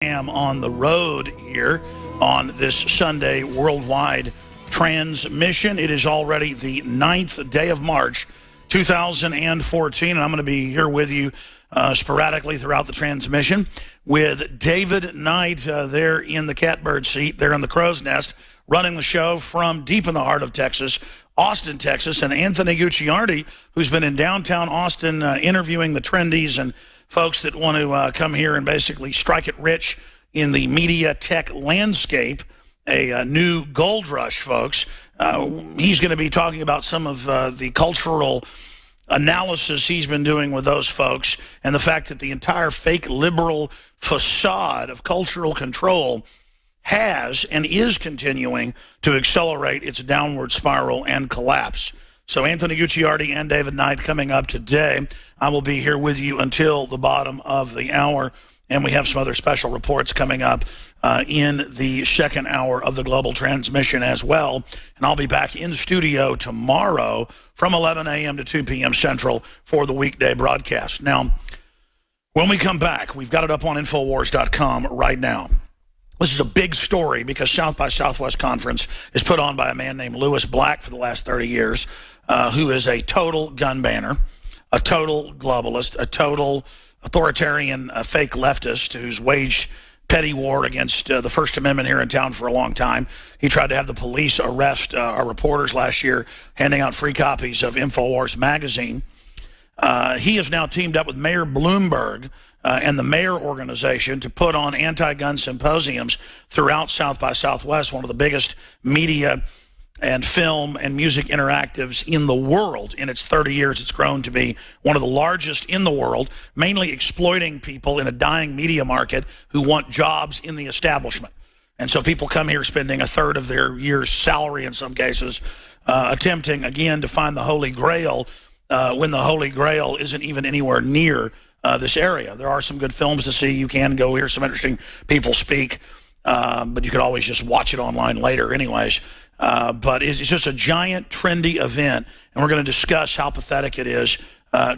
Am on the road here on this Sunday worldwide transmission. It is already the 9th day of March, 2014, and I'm going to be here with you sporadically throughout the transmission with David Knight there in the catbird seat, there in the crow's nest, running the show from deep in the heart of Texas, Austin, Texas, and Anthony Gucciardi, who's been in downtown Austin interviewing the trendies and folks that want to come here and basically strike it rich in the media tech landscape, a new gold rush, folks. He's going to be talking about some of the cultural analysis he's been doing with those folks and the fact that the entire fake liberal facade of cultural control has and is continuing to accelerate its downward spiral and collapse. So Anthony Gucciardi and David Knight coming up today. I will be here with you until the bottom of the hour, and we have some other special reports coming up in the second hour of the global transmission as well. And I'll be back in studio tomorrow from 11 a.m. to 2 p.m. Central for the weekday broadcast. Now, when we come back, we've got it up on Infowars.com right now. This is a big story because South by Southwest Conference is put on by a man named Lewis Black for the last 30 years, who is a total gun banner, a total globalist, a total authoritarian fake leftist who's waged petty war against the First Amendment here in town for a long time. He tried to have the police arrest our reporters last year, handing out free copies of Infowars magazine. He has now teamed up with Mayor Bloomberg and the Mayor Organization to put on anti-gun symposiums throughout South by Southwest, one of the biggest media and film and music interactives in the world. In its 30 years, it's grown to be one of the largest in the world, mainly exploiting people in a dying media market who want jobs in the establishment. And so people come here spending a third of their year's salary in some cases, attempting, again, to find the Holy Grail when the Holy Grail isn't even anywhere near this area. There are some good films to see. You can go hear some interesting people speak, but you could always just watch it online later anyways. But it's just a giant, trendy event, and we're going to discuss how pathetic it is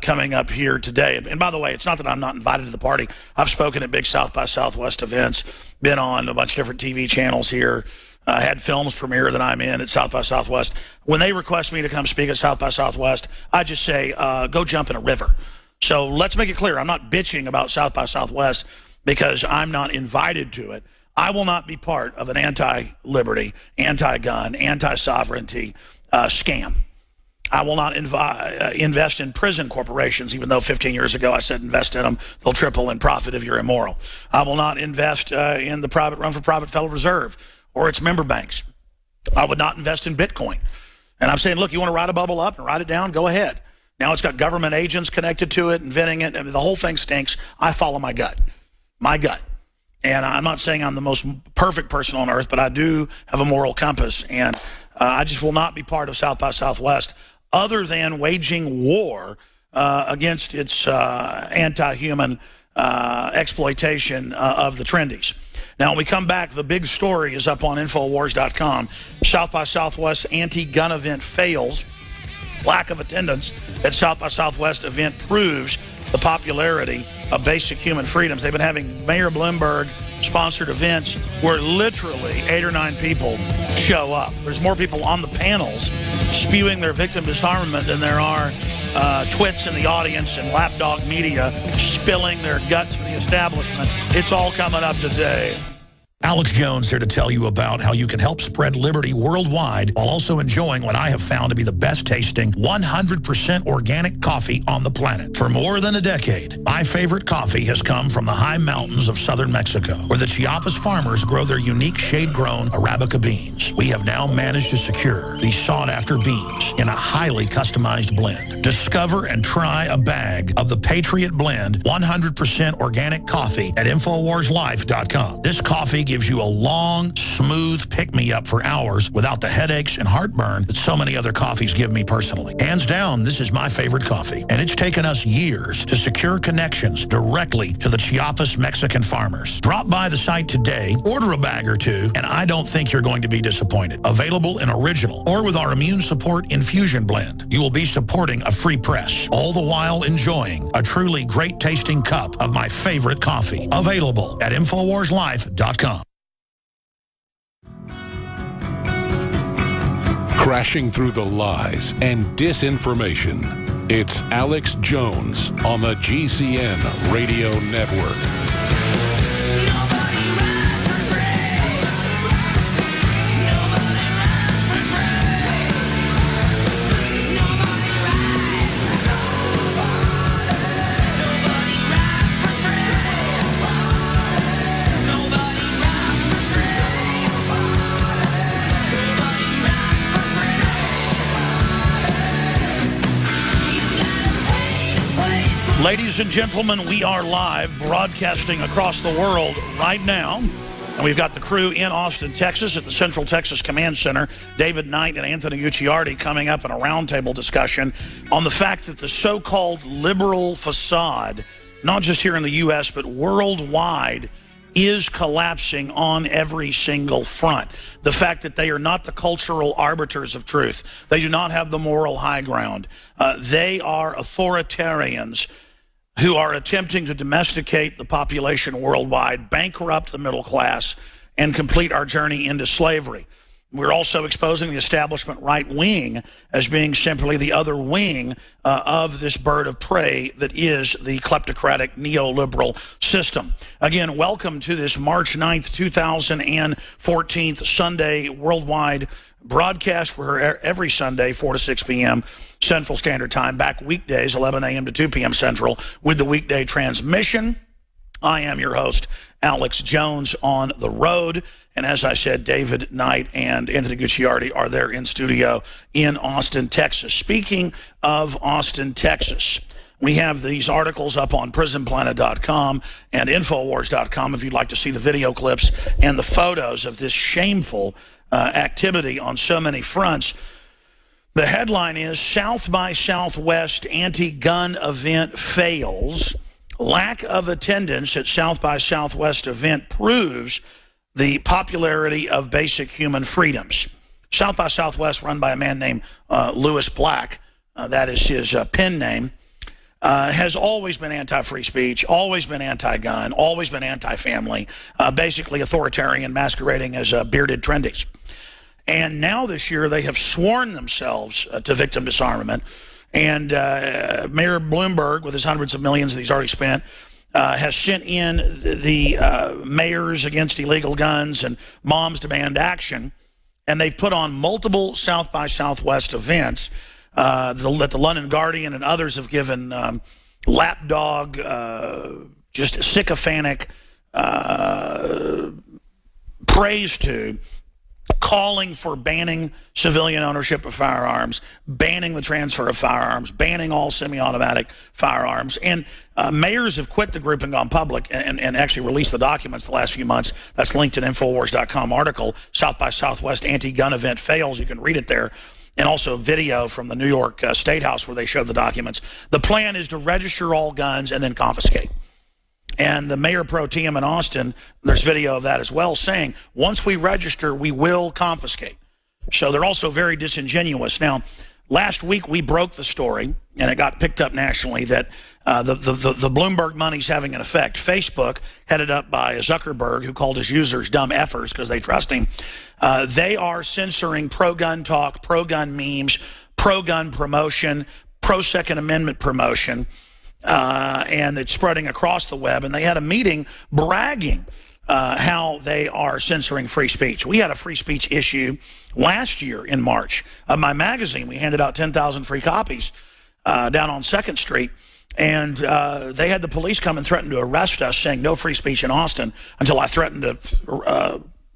coming up here today. And by the way, it's not that I'm not invited to the party. I've spoken at big South by Southwest events, been on a bunch of different TV channels here, had films premiere that I'm in at South by Southwest. When they request me to come speak at South by Southwest, I just say, go jump in a river. So let's make it clear, I'm not bitching about South by Southwest because I'm not invited to it. I will not be part of an anti-liberty, anti-gun, anti-sovereignty scam. I will not invest in prison corporations, even though 15 years ago I said invest in them. They'll triple in profit if you're immoral. I will not invest in the private run-for-profit Federal Reserve or its member banks. I would not invest in Bitcoin. And I'm saying, look, you want to ride a bubble up and ride it down? Go ahead. Now it's got government agents connected to it, inventing it. I mean, the whole thing stinks. I follow my gut. My gut. And I'm not saying I'm the most perfect person on earth, but I do have a moral compass. And I just will not be part of South by Southwest other than waging war against its anti-human exploitation of the trendies. Now, when we come back, the big story is up on Infowars.com. South by Southwest anti-gun event fails. Lack of attendance at South by Southwest event proves the popularity of basic human freedoms. They've been having Mayor Bloomberg sponsored events where literally 8 or 9 people show up. There's more people on the panels spewing their victim disarmament than there are twits in the audience and lapdog media spilling their guts for the establishment. It's all coming up today. Alex Jones here to tell you about how you can help spread liberty worldwide while also enjoying what I have found to be the best tasting 100% organic coffee on the planet. For more than a decade, my favorite coffee has come from the high mountains of southern Mexico, where the Chiapas farmers grow their unique shade-grown Arabica beans. We have now managed to secure these sought-after beans in a highly customized blend. Discover and try a bag of the Patriot Blend 100% organic coffee at InfoWarsLife.com. This coffee gives you a long, smooth pick-me-up for hours without the headaches and heartburn that so many other coffees give me personally. Hands down, this is my favorite coffee, and it's taken us years to secure connections directly to the Chiapas Mexican farmers. Drop by the site today, order a bag or two, and I don't think you're going to be disappointed. disappointed. Available in original or with our immune support infusion blend. You will be supporting a free press, all the while enjoying a truly great tasting cup of my favorite coffee. Available at InfoWarsLife.com. Crashing through the lies and disinformation. It's Alex Jones on the GCN Radio Network. Ladies and gentlemen, we are live broadcasting across the world right now. And we've got the crew in Austin, Texas at the Central Texas Command Center. David Knight and Anthony Gucciardi coming up in a roundtable discussion on the fact that the so-called liberal facade, not just here in the U.S., but worldwide, is collapsing on every single front. The fact that they are not the cultural arbiters of truth. They do not have the moral high ground. They are authoritarians who are attempting to domesticate the population worldwide, bankrupt the middle class, and complete our journey into slavery. We're also exposing the establishment right wing as being simply the other wing of this bird of prey that is the kleptocratic neoliberal system. Again, welcome to this March 9th, 2014 Sunday worldwide broadcast. We're every Sunday, 4 to 6 p.m. Central Standard Time, back weekdays, 11 a.m. to 2 p.m. Central, with the weekday transmission. I am your host, Alex Jones, on the road. And as I said, David Knight and Anthony Gucciardi are there in studio in Austin, Texas. Speaking of Austin, Texas, we have these articles up on prisonplanet.com and Infowars.com if you'd like to see the video clips and the photos of this shameful activity on so many fronts. The headline is, South by Southwest anti-gun event fails. Lack of attendance at South by Southwest event proves the popularity of basic human freedoms. South by Southwest, run by a man named Lewis Black, that is his pen name, has always been anti-free speech, always been anti-gun, always been anti-family, basically authoritarian, masquerading as bearded trendies. And now this year they have sworn themselves to victim disarmament. And Mayor Bloomberg, with his hundreds of millions that he's already spent, has sent in the mayors against illegal guns and Moms Demand Action. And they've put on multiple South by Southwest events that the London Guardian and others have given lapdog, just sycophantic praise to, calling for banning civilian ownership of firearms, banning the transfer of firearms, banning all semi-automatic firearms. And mayors have quit the group and gone public and actually released the documents the last few months. That's linked in Infowars.com article, South by Southwest anti-gun event fails. You can read it there. And also video from the New York State House where they showed the documents. The plan is to register all guns and then confiscate. And the mayor pro tem in Austin, there's video of that as well, saying, once we register, we will confiscate. So they're also very disingenuous. Now, last week we broke the story, and it got picked up nationally, that the Bloomberg money's having an effect. Facebook, headed up by Zuckerberg, who called his users dumb effers because they trust him, they are censoring pro-gun talk, pro-gun memes, pro-gun promotion, pro-Second Amendment promotion, and it's spreading across the web. And they had a meeting bragging how they are censoring free speech. We had a free speech issue last year in March of my magazine. We handed out 10,000 free copies down on 2nd Street. And they had the police come and threaten to arrest us, saying no free speech in Austin, until I threatened to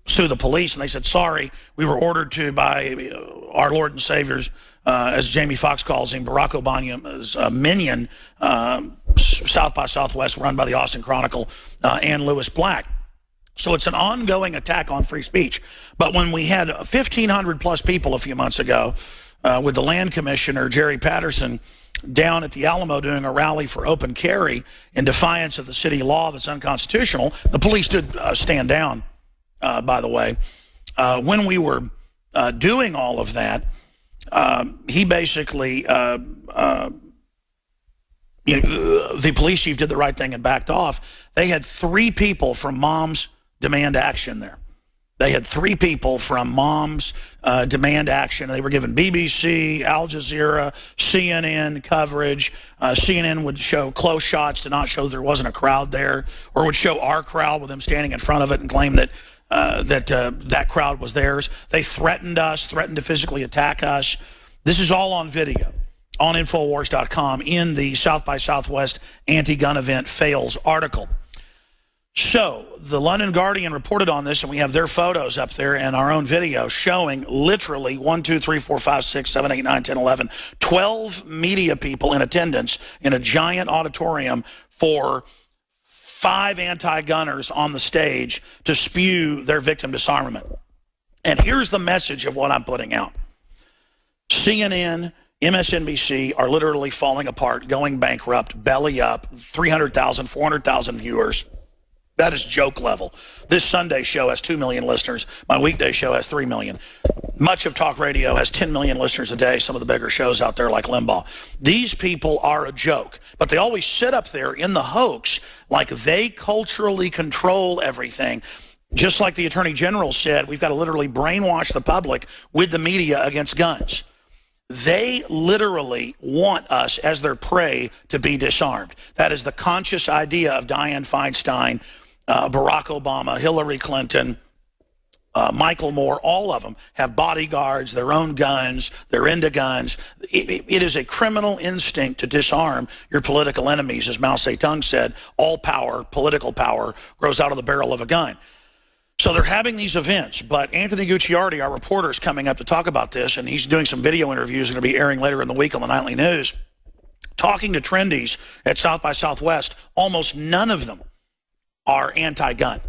sue the police. And they said, sorry, we were ordered to by our Lord and Savior's, as Jamie Foxx calls him, Barack Obama's minion, South by Southwest, run by the Austin Chronicle, and Lewis Black. So it's an ongoing attack on free speech. But when we had 1,500 plus people a few months ago with the land commissioner, Jerry Patterson, down at the Alamo doing a rally for open carry in defiance of the city law that's unconstitutional, the police did stand down, by the way. when we were doing all of that, he basically, the police chief did the right thing and backed off. They had 3 people from Moms Demand Action there. They had 3 people from Moms Demand Action. They were given BBC, Al Jazeera, CNN coverage. CNN would show close shots to not show there wasn't a crowd there, or would show our crowd with them standing in front of it and claim that that crowd was theirs. They threatened us, threatened to physically attack us. This is all on video on Infowars.com in the South by Southwest anti-gun event fails article. So the London Guardian reported on this, and we have their photos up there and our own video showing literally 1, 2, 3, 4, 5, 6, 7, 8, 9, 10, 11, 12 media people in attendance in a giant auditorium for 5 anti-gunners on the stage to spew their victim disarmament. And here's the message of what I'm putting out. CNN, MSNBC are literally falling apart, going bankrupt, belly up, 300,000, 400,000 viewers. That is joke level. This Sunday show has 2 million listeners. My weekday show has 3 million. Much of talk radio has 10 million listeners a day, some of the bigger shows out there like Limbaugh. These people are a joke, but they always sit up there in the hoax like they culturally control everything. Just like the Attorney General said, we've got to literally brainwash the public with the media against guns. They literally want us as their prey to be disarmed. That is the conscious idea of Dianne Feinstein, Barack Obama, Hillary Clinton, Michael Moore. All of them have bodyguards, their own guns, they're into guns. It is a criminal instinct to disarm your political enemies. As Mao Zedong said, all power, political power, grows out of the barrel of a gun. So they're having these events, but Anthony Gucciardi, our reporter, is coming up to talk about this, and he's doing some video interviews that are going to be airing later in the week on the Nightly News. Talking to trendies at South by Southwest, almost none of them are anti-gun.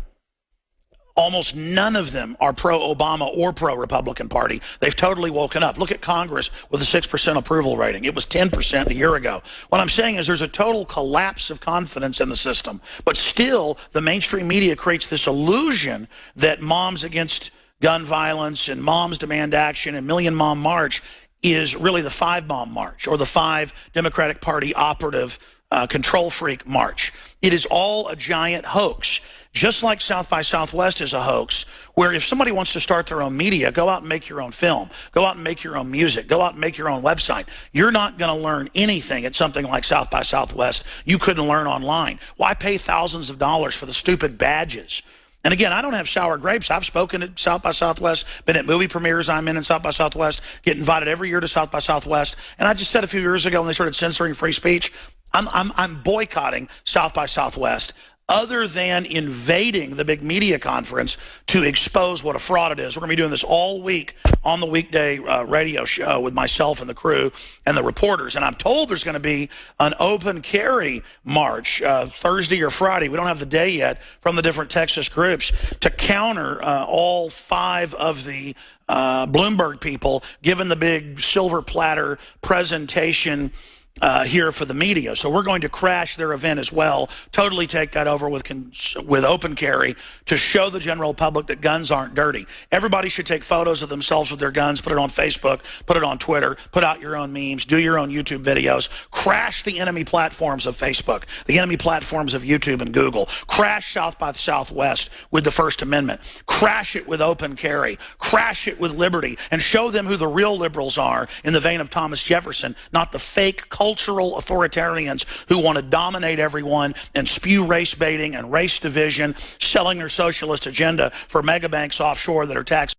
Almost none of them are pro-Obama or pro-Republican Party. They've totally woken up. Look at Congress with a 6% approval rating. It was 10% a year ago. What I'm saying is there's a total collapse of confidence in the system. But still, the mainstream media creates this illusion that Moms Against Gun Violence and Moms Demand Action and Million Mom March is really the 5 Mom March or the 5 Democratic Party operative control freak march. It is all a giant hoax. Just like South by Southwest is a hoax, where if somebody wants to start their own media, go out and make your own film, go out and make your own music, go out and make your own website. You're not going to learn anything at something like South by Southwest you couldn't learn online. Why pay thousands of dollars for the stupid badges? And again, I don't have sour grapes. I've spoken at South by Southwest, been at movie premieres I'm in South by Southwest, get invited every year to South by Southwest. And I just said a few years ago when they started censoring free speech, I'm boycotting South by Southwest, other than invading the big media conference to expose what a fraud it is. We're going to be doing this all week on the weekday radio show with myself and the crew and the reporters. And I'm told there's going to be an open carry march Thursday or Friday. We don't have the day yet from the different Texas groups to counter all 5 of the Bloomberg people giving the big silver platter presentation here for the media. So we're going to crash their event as well, totally take that over with open carry to show the general public that guns aren't dirty. Everybody should take photos of themselves with their guns, put it on Facebook, put it on Twitter, put out your own memes, do your own YouTube videos, crash the enemy platforms of Facebook, the enemy platforms of YouTube and Google, crash South by Southwest with the First Amendment, crash it with open carry, crash it with liberty, and show them who the real liberals are in the vein of Thomas Jefferson, not the fake cultural authoritarians who want to dominate everyone and spew race baiting and race division, selling their socialist agenda for mega banks offshore that are taxed